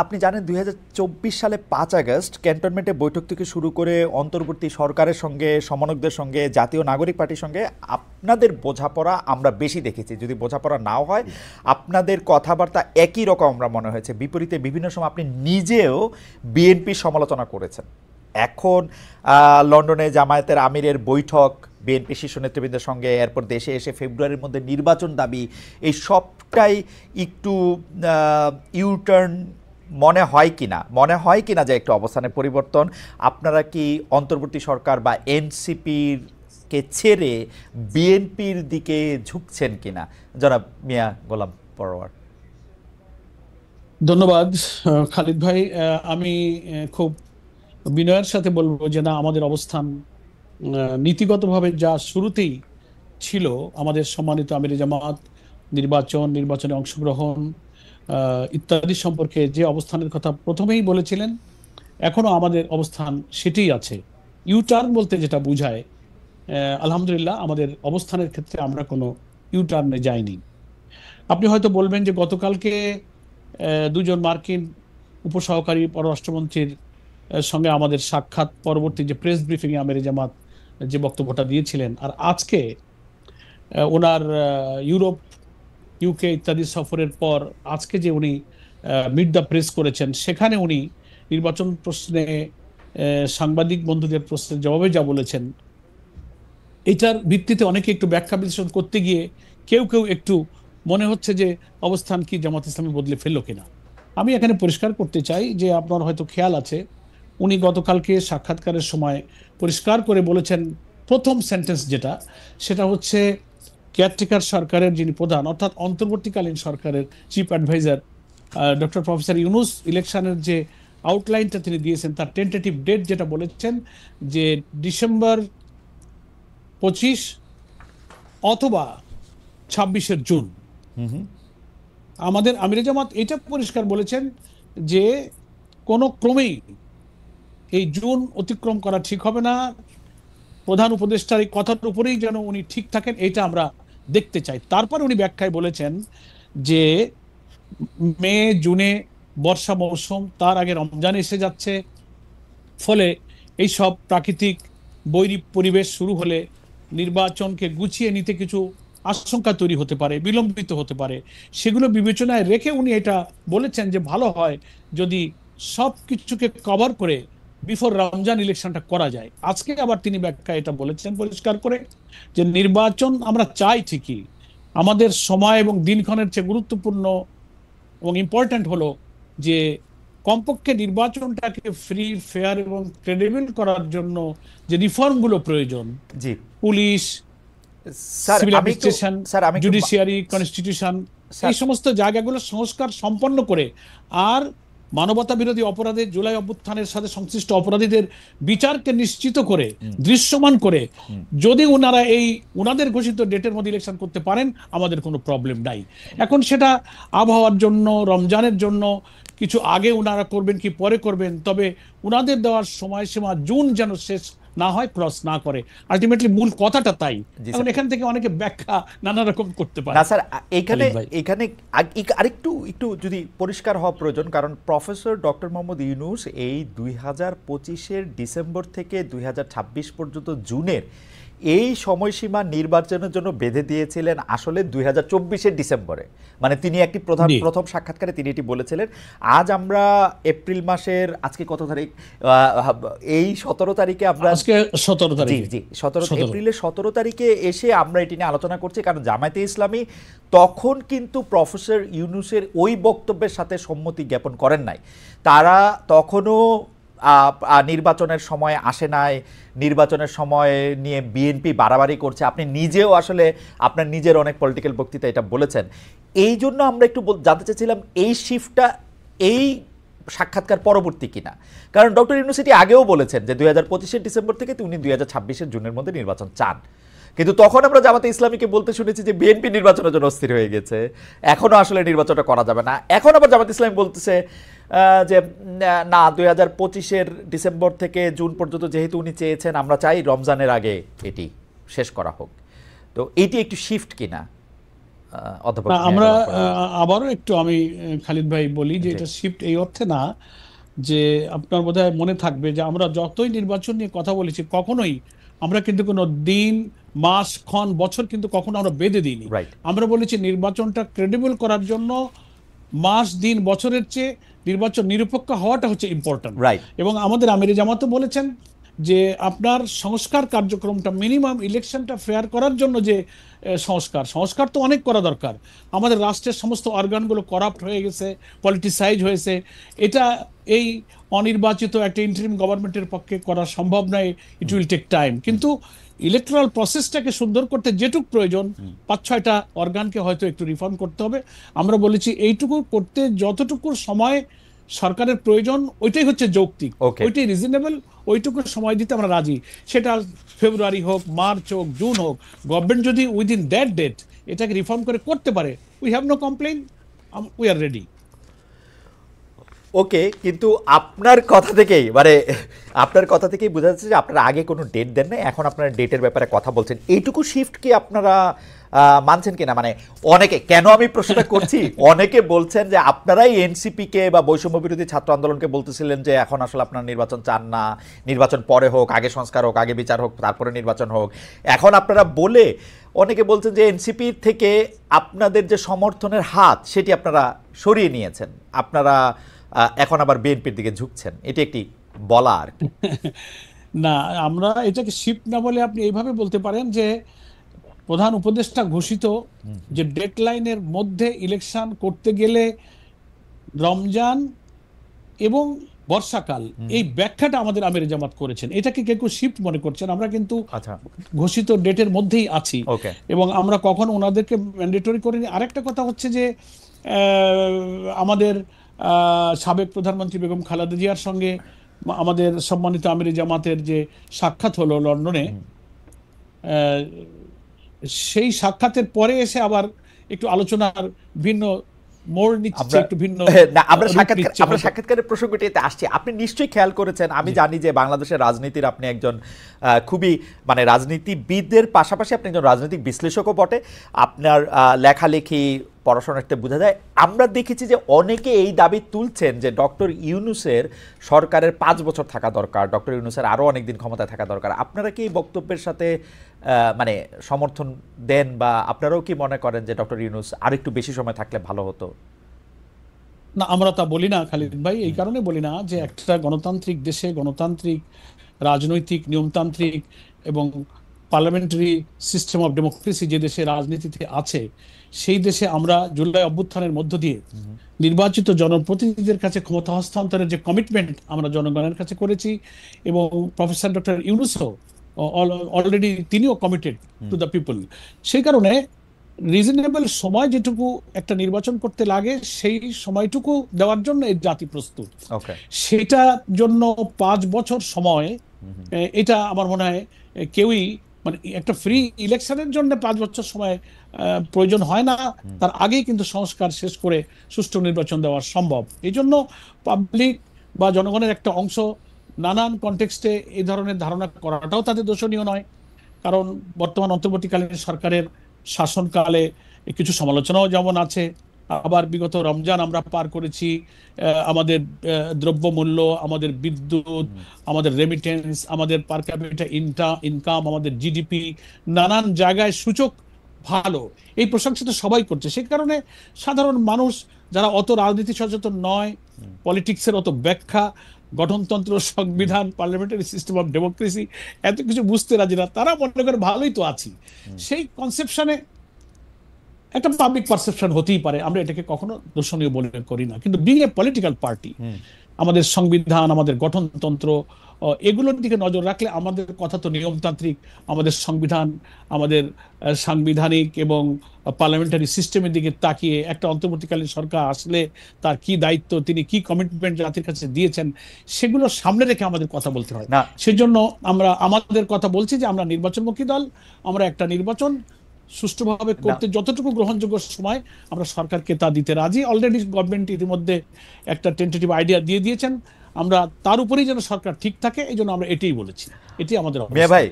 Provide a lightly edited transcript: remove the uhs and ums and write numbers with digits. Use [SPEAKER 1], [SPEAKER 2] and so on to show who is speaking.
[SPEAKER 1] আপনি জানেন ২০২৪ সালে ৫ আগস্ট ক্যান্টনমেন্টে বৈঠক থেকে শুরু করে অন্তর্বর্তী সরকারের সঙ্গে সমন্বয়কদের সঙ্গে জাতীয় নাগরিক পার্টির সঙ্গে আপনাদের বোঝাপড়া আমরা বেশি দেখেছি। যদি বোঝাপড়া নাও হয়, আপনাদের কথাবার্তা একই রকম আমরা মনে হয়েছে। বিপরীতে বিভিন্ন সময় আপনি নিজেও বিএনপির সমালোচনা করেছেন। এখন লন্ডনে জামায়াতের আমিরের বৈঠক, বিএনপি শীর্ষ নেতৃবৃন্দের সঙ্গে, এরপর দেশে এসে ফেব্রুয়ারির মধ্যে নির্বাচন দাবি, এই সবটাই একটু ইউটার্ন মনে হয় কিনা যে একটু অবস্থানের পরিবর্তন? আপনারা কি অন্তর্বর্তী সরকার বা এনসিপির কে ছেড়ে বিএনপির দিকে ঝুঁকছেন কিনা? জনাব মিয়া গোলাম পরোয়ার।
[SPEAKER 2] ধন্যবাদ খালিদ ভাই। আমি খুব বিনয়ের সাথে বলবো যে না, আমাদের অবস্থান নীতিগতভাবে যা শুরুতেই ছিল, আমাদের সম্মানিত আমিরে জামাত নির্বাচনে অংশগ্রহণ ইত্যাদি সম্পর্কে যে অবস্থানের কথা প্রথমেই বলেছিলেন, এখনো আমাদের অবস্থান সেটাই আছে। ইউটার্ন বলতে যেটা বোঝায়, আলহামদুলিল্লাহ আমাদের অবস্থানের ক্ষেত্রে আমরা কোনো ইউটার্নে যাইনি। আপনি হয়তো বলবেন যে গতকালকে দুজন মার্কিন উপসহকারী পররাষ্ট্রমন্ত্রীর সঙ্গে আমাদের সাক্ষাৎ পরবর্তী যে প্রেস ব্রিফিংয়ে আমিরে জামাত যে বক্তব্যটা দিয়েছিলেন, আর আজকে ওনার ইউরোপ, ইউকে ইত্যাদি সফরের পর আজকে যে উনি মিট দ্য প্রেস করেছেন, সেখানে উনি নির্বাচন প্রশ্নে সাংবাদিক বন্ধুদের প্রশ্নের জবাবে যা বলেছেন, এটার ভিত্তিতে অনেকে একটু ব্যাখ্যা বিশ্লেষণ করতে গিয়ে কেউ একটু মনে হচ্ছে যে অবস্থান কি জামাত ইসলামী বদলে ফেললো কিনা। আমি এখানে পরিষ্কার করতে চাই যে আপনার হয়তো খেয়াল আছে, উনি গতকালকে সাক্ষাৎকারের সময় পরিষ্কার করে বলেছেন, প্রথম সেন্টেন্স সেটা হচ্ছে কেয়ারটেকার সরকারের যিনি প্রধান, অর্থাৎ অন্তর্বর্তীকালীন সরকারের chief adviser doctor professor Yunus, ইলেকশনের যে আউটলাইনটা তিনি দিয়েছেন, তার টেন্টেটিভ ডেট যেটা বলেছেন যে ডিসেম্বর 25 অথবা 26 জুন। আমাদের আমিরে জামাত এটা পরিষ্কার বলেছেন যে কোনো ক্রমেই এই জুন অতিক্রম করা ঠিক হবে না। প্রধান উপদেষ্টার এই কথার উপরেই যেন উনি ঠিক থাকেন, এটা আমরা দেখতে চাই। তারপর উনি ব্যাখ্যায় বলেছেন যে মে জুনে বর্ষা মৌসুম, তার আগে রমজান এসে যাচ্ছে, ফলে এই সব প্রাকৃতিক বৈরী পরিবেশ শুরু হলে নির্বাচনকে গুছিয়ে নিতে কিছু আশঙ্কা তৈরি হতে পারে, বিলম্বিত হতে পারে। সেগুলো বিবেচনায় রেখে উনি এটা বলেছেন যে ভালো হয় যদি সব কিছুকে কভার করে বিফোর রমজান ইলেকশনটা করা যায়। আজকে আবার তিনি ব্যাখ্যা এটা বলেছেন পরিষ্কার করে যে নির্বাচন আমরা চাই ঠিকই, আমাদের সময় এবং দিনক্ষণের চেয়ে গুরুত্বপূর্ণ এবং ইম্পর্ট্যান্ট হলো যে কমপক্ষে নির্বাচনটাকে ফ্রি, ফেয়ার এবং ক্রেডিবল করার জন্য যে রিফর্মগুলো প্রয়োজন,
[SPEAKER 1] জি,
[SPEAKER 2] police, civil administration, judiciary, constitution, এই সমস্ত জায়গাগুলো সংস্কার সম্পন্ন করে, আর মানবতা বিরোধী অপরাধের, জুলাই অভ্যুত্থানের সাথে সংশ্লিষ্ট অপরাধীদের বিচারকে নিশ্চিত করে, দৃশ্যমান করে যদি ওনারা এই ওনাদের ঘোষিত ডেটের মধ্যে ইলেকশন করতে পারেন, আমাদের কোনো প্রবলেম নাই। এখন সেটা আবহাওয়ার জন্য, রমজানের জন্য কিছু আগে ওনারা করবেন কি পরে করবেন, তবে ওনাদের দেওয়ার সময়সীমা জুন যেন শেষ না হয়, ক্রস না করে। আলটিমেটলি মূল কথাটা তাই। এখন এখান থেকে অনেকে ব্যাখ্যা নানা রকম করতে পারে।
[SPEAKER 1] না স্যার, এখানে আরেকটু যদি পরিষ্কার হওয়া প্রয়োজন, কারণ প্রফেসর ডক্টর মোহাম্মদ ইউনূস এই 2025-এর ডিসেম্বর থেকে 2026 পর্যন্ত জুনের এই সময়সীমা নির্বাচনের জন্য বেঁধে দিয়েছিলেন আসলে 2024-এর ডিসেম্বরে। মানে তিনি একটি প্রথম সাক্ষাৎকারে তিনি এটি বলেছিলেন। আজ আমরা এপ্রিল মাসের আজকে কত তারিখ? এই 17 তারিখে আমরা,
[SPEAKER 2] আজকে 17 তারিখ,
[SPEAKER 1] জি 17 এপ্রিলের 17 তারিখে এসে আমরা এটি নিয়ে আলোচনা করছি। কারণ জামায়াতে ইসলামী তখন কিন্তু প্রফেসর ইউনূসের ওই বক্তব্যের সাথে সম্মতি জ্ঞাপন করেন নাই। তারা তখনও নির্বাচনের সময় আসে নাই, নির্বাচনের সময় নিয়ে বিএনপি বাড়াবাড়ি করছে। আপনি নিজেও আসলে আপনার নিজের অনেক পলিটিক্যাল বক্তৃতা এটা বলেছেন। এই জন্য আমরা একটু জানতে চাইছিলাম এই শিফটটা এই সাক্ষাৎকার পরবর্তী কিনা। কারণ ডক্টর ইউনূস আগেও বলেছেন যে 2025-এর ডিসেম্বর থেকে উনি 2026-এর জুনের মধ্যে নির্বাচন চান, কিন্তু তখন আমরা জামাতে ইসলামীকে বলতে শুনেছি যে বিএনপি নির্বাচনের জন্য অস্থির হয়ে গেছে, এখনো আসলে নির্বাচনটা করা যাবে না। এখন আবার জামাতে ইসলামী বলতেছে যে না, 2025-এর ডিসেম্বর থেকে জুন পর্যন্ত যেহেতু উনি চেয়েছেন, আমরা চাই রমজানের আগে এটি শেষ করা হোক। তো এটি একটু শিফট কিনা অধ্যাপক
[SPEAKER 2] না,
[SPEAKER 1] মিয়া
[SPEAKER 2] আমরা
[SPEAKER 1] গোলাম ফরহাদ।
[SPEAKER 2] আবারও একটু আমি খালিদ ভাই বলি যে
[SPEAKER 1] জি।
[SPEAKER 2] এটা শিফট এই অর্থে না, যে আপনার বোধহয় মনে থাকবে যে আমরা যতই নির্বাচন নিয়ে কথা বলেছি কখনোই আমরা কিন্তু কোনো দিন, মাস, ক্ষণ, বছর কিন্তু কখনো আমরা বেঁধে দিইনি।
[SPEAKER 1] রাইট।
[SPEAKER 2] আমরা বলেছি নির্বাচনটা ক্রেডিবল করার জন্য মাস, দিন, বছরের চেয়ে নির্বাচন নিরপেক্ষ হওয়াটা হচ্ছে ইম্পর্ট্যান্ট।
[SPEAKER 1] রাইট।
[SPEAKER 2] এবং আমাদের আমিরে জামাতও বলেছেন যে আপনার সংস্কার কার্যক্রমটা মিনিমাম ইলেকশনটা ফেয়ার করার জন্য যে সংস্কার তো অনেক করা দরকার। আমাদের রাষ্ট্রের সমস্ত অর্গানগুলো করাপ্ট হয়ে গেছে, পলিটিসাইজ হয়েছে। এটা এই অনির্বাচিত একটা ইন্টারিম গভর্নমেন্টের পক্ষে করা সম্ভব নয়। It will take time. কিন্তু ইলেকট্রাল প্রসেসটাকে সুন্দর করতে যেটুকু প্রয়োজন, 5-6টা অর্গানকে হয়তো একটু রিফর্ম করতে হবে। আমরা বলেছি এইটুকু করতে যতটুকু সময় সরকারের প্রয়োজন ওইটাই হচ্ছে যৌক্তিক,
[SPEAKER 1] ওকে।
[SPEAKER 2] ওইটাই রিজনেবল, ওইটুকু সময় দিতে আমরা রাজি। সেটা ফেব্রুয়ারি হোক, মার্চ হোক, জুন হোক, গভর্নমেন্ট যদি উইদিন দ্যাট ডেট এটাকে রিফর্ম করে করতে পারে, we have no complain, we are ready.
[SPEAKER 1] Okay, কিন্তু আপনার কথা থেকেই আপনার কথা থেকেই বোঝা যাচ্ছে যে আপনারা আগে কোনো ডেট দেন না, এখন আপনারা ডেটের ব্যাপারে কথা বলছেন। এইটুকু শিফট কি আপনারা মানছেন কিনা? অনেকে, কেন আমি প্রশ্নটা করছি, অনেকে বলছেন যে আপনারাই এনসিপিকে বা বৈষম্য বিরোধী ছাত্র আন্দোলনকে বলতেছিলেন যে এখন আসলে আপনারা নির্বাচন চান না, নির্বাচন পরে হোক, আগে সংস্কার হোক, আগে বিচার হোক, তারপরে নির্বাচন হোক। এখন আপনারা বলে অনেকে বলছেন যে এনসিপি থেকে আপনাদের যে সমর্থনের হাত সেটি আপনারা সরিয়ে নিয়েছেন, আপনারা এখন আবার বিএনপির দিকে ঝুঁকছেন। এটি একটি বলা আর কি।
[SPEAKER 2] না, আমরা এটাকে শিফট না বলে আপনি এইভাবে বলতে পারেন যে প্রধান উপদেষ্টা ঘোষিত যে ডেডলাইনের মধ্যে ইলেকশন করতে গেলে রমজান এবং বর্ষাকাল, এই ব্যাখ্যাটা আমাদের আমিরে জামাত করেছেন। এটাকে কেউ কেউ শিফট মনে করছেন। আমরা কিন্তু
[SPEAKER 1] আচ্ছা,
[SPEAKER 2] ঘোষিত ডেটের মধ্যেই আছি
[SPEAKER 1] ওকে।
[SPEAKER 2] এবং আমরা কখনো ওনাদেরকে ম্যান্ডেটরি করিনি। আরেকটা কথা হচ্ছে যে আমাদের সাবেক প্রধানমন্ত্রী বেগম খালেদা জিয়ার সঙ্গে আমাদের সম্মানিত আমিরে জামাতের যে সাক্ষাৎ হলো লন্ডনে, সেই সাক্ষাতের পরে এসে আবার একটু আলোচনার ভিন্ন মোড় নিচ্ছে, একটু ভিন্ন
[SPEAKER 1] না, আমরা
[SPEAKER 2] রূপ নিচ্ছে।
[SPEAKER 1] সাক্ষাৎকারের প্রসঙ্গটিতে আসছি। আপনি নিশ্চয়ই খেয়াল করেছেন, আমি জানি যে বাংলাদেশের রাজনীতির আপনি একজন খুবই রাজনীতিবিদদের পাশাপাশি আপনি একজন রাজনৈতিক বিশ্লেষকও বটে। আপনার লেখালেখি, পড়াশোনাতে বোঝা যায়। আমরা দেখেছি যে অনেকে এই দাবি তুলছেন যে ডক্টর ইউনূসের সরকারের 5 বছর থাকা দরকার, ডক্টর ইউনূসের আরও অনেক দিন ক্ষমতায় থাকা দরকার। আপনারা কি এই বক্তব্যের সাথে সমর্থন দেন, বা আপনারাও কি মনে করেন যে ডক্টর ইউনূস আর একটু বেশি সময় থাকলে ভালো হতো?
[SPEAKER 2] না, আমরা তা বলি না খালিদ ভাই। এই কারণে বলি না যে একটা গণতান্ত্রিক দেশে, গণতান্ত্রিক রাজনৈতিক নিয়মতান্ত্রিক এবং পার্লামেন্টারি সিস্টেম অফ ডেমোক্রেসি যে দেশে রাজনীতিতে আছে, সেই দেশে আমরা জুলাই অভ্যুত্থানের মধ্য দিয়ে নির্বাচিত জনপ্রতিনিধিদের কাছে ক্ষমতা হস্তান্তরের যে কমিটমেন্ট আমরা জনগণের কাছে করেছি, এবং প্রফেসর ডক্টর ইউনূসও অলরেডি তিনিও কমিটেড টু দ্য পিপল। সেই কারণে রিজনেবল সময় যেটুকু একটা নির্বাচন করতে লাগে সেই সময়টুকু দেওয়ার জন্য এই জাতি প্রস্তুত। সেটার জন্য 5 বছর সময়, এটা আমার মনে হয় কেউই একটা ফ্রি ইলেকশনের জন্য 5 বছর সময় প্রয়োজন হয় না। তার আগেই কিন্তু সংস্কার শেষ করে সুষ্ঠু নির্বাচন দেওয়া সম্ভব। এই জন্য পাবলিক বা জনগণের একটা অংশ নানান কনটেক্সটে এই ধরনের ধারণা করাটাও তাদের দোষণীয় নয়। কারণ বর্তমান অন্তর্বর্তীকালীন সরকারের শাসনকালে কিছু সমালোচনাও যেমন আছে, আবার বিগত রমজান আমরা পার করেছি, আমাদের দ্রব্যমূল্য, আমাদের বিদ্যুৎ, আমাদের রেমিটেন্স, আমাদের পার ক্যাপিটা ইনকাম, আমাদের জিডিপি, নানান জায়গায় সূচক ভালো, এই প্রশংসা তো সবাই করছে। সেই কারণে সাধারণ মানুষ যারা অত রাজনীতি সচেতন নয়, পলিটিক্সের অত ব্যাখ্যা, গঠনতন্ত্র, সংবিধান, পার্লামেন্টারি সিস্টেম অফ ডেমোক্রেসি এত কিছু বুঝতে রাজি না, তারা মনে করে ভালোই তো আছি। সেই কনসেপশনে একটা পাবলিক পারসেপশন হতেই পারে, আমরা এটাকে কখনো দূষণীয় বলে করি না। কিন্তু বিং এ পলিটিক্যাল পার্টি, আমাদের সংবিধান, আমাদের গঠনতন্ত্র, এগুলোর দিকে নজর রাখলে আমাদের কথা তো নিয়মতান্ত্রিক। আমাদের সংবিধান, আমাদের সাংবিধানিক এবং পার্লামেন্টারি সিস্টেমের দিকে তাকিয়ে একটা অন্তর্বর্তীকালীন সরকার আসলে তার কি দায়িত্ব, তিনি কি কমিটমেন্ট জাতির কাছে দিয়েছেন, সেগুলো সামনে রেখে আমাদের কথা বলতে হয়। সেজন্য আমরা আমাদের কথা বলছি যে আমরা নির্বাচনমুখী দল। আমরা একটা নির্বাচন সুষ্ঠুভাবে করতে যতটুকু গ্রহণযোগ্য সময় আমরা সরকারকে তা দিতে রাজি। অলরেডি গভর্নমেন্ট ইতিমধ্যে একটা টেন্টেটিভ আইডিয়া দিয়ে দিয়েছেন। আমরা তার উপরেই যেন সরকার ঠিক থাকে, এই জন্য আমরা এটাই বলেছি, এটি আমাদের।
[SPEAKER 1] মিয়া ভাই,